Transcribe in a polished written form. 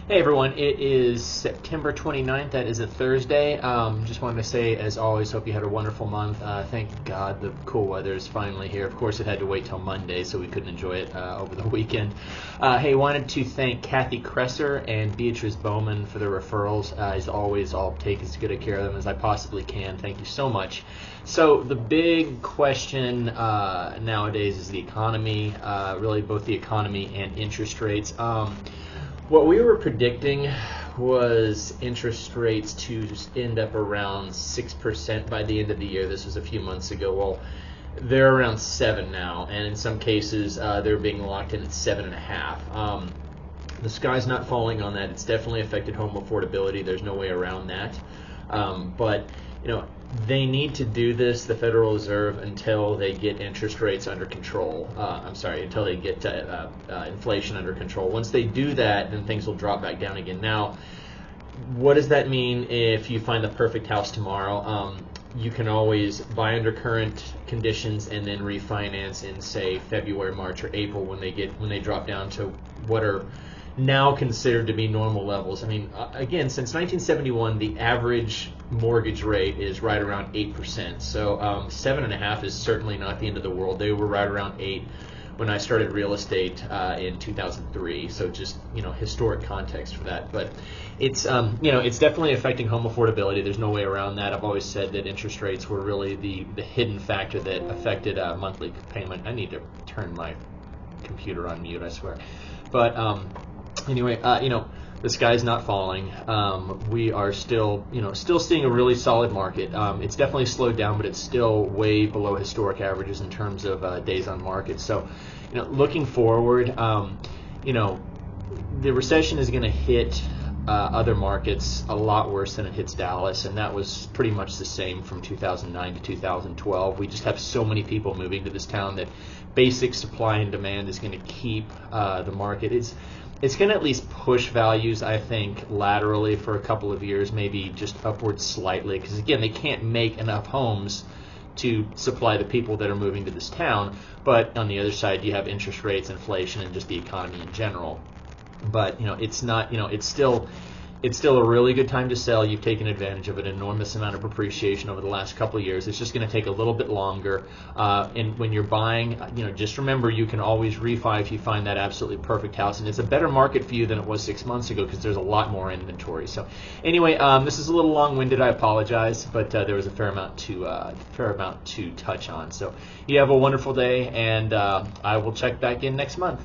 Hey everyone, it is September 29th. That is a Thursday. Just wanted to say, as always, hope you had a wonderful month. Thank God the cool weather is finally here. Of course, it had to wait till Monday, so we couldn't enjoy it over the weekend. Hey, wanted to thank Kathy Kresser and Beatriz Bowman for their referrals. As always, I'll take as good a care of them as I possibly can. Thank you so much. So the big question nowadays is the economy, really both the economy and interest rates. What we were predicting was interest rates to just end up around 6% by the end of the year. This was a few months ago. Well, they're around 7 now, and in some cases they're being locked in at 7.5. The sky's not falling on that. It's definitely affected home affordability. There's no way around that. But they need to do this, the Federal Reserve, until they get interest rates under control. Until they get inflation under control. Once they do that, then things will drop back down again. Now, what does that mean if you find the perfect house tomorrow? You can always buy under current conditions and then refinance in, say, February, March, or April when they drop down to what are now considered to be normal levels. I mean, again, since 1971, the average mortgage rate is right around 8%. So 7.5 is certainly not the end of the world. They were right around 8 when I started real estate in 2003. So just historic context for that. But it's it's definitely affecting home affordability. There's no way around that. I've always said that interest rates were really the hidden factor that affected monthly payment. I need to turn my computer on mute, I swear. But anyway, the sky's not falling. We are still seeing a really solid market. It's definitely slowed down, but it's still way below historic averages in terms of days on market. So, looking forward, the recession is going to hit other markets a lot worse than it hits Dallas, and that was pretty much the same from 2009 to 2012. We just have so many people moving to this town that basic supply and demand is going to keep the market. It's going to at least push values, I think, laterally for a couple of years, maybe just upwards slightly, because again, they can't make enough homes to supply the people that are moving to this town. But on the other side, you have interest rates, inflation, and just the economy in general. But it's not. It's still a really good time to sell. You've taken advantage of an enormous amount of appreciation over the last couple of years. It's just going to take a little bit longer. And when you're buying, just remember you can always refi if you find that absolutely perfect house. And it's a better market for you than it was 6 months ago because there's a lot more inventory. So anyway, this is a little long-winded. I apologize, but there was a fair amount to touch on. So you have a wonderful day, and I will check back in next month.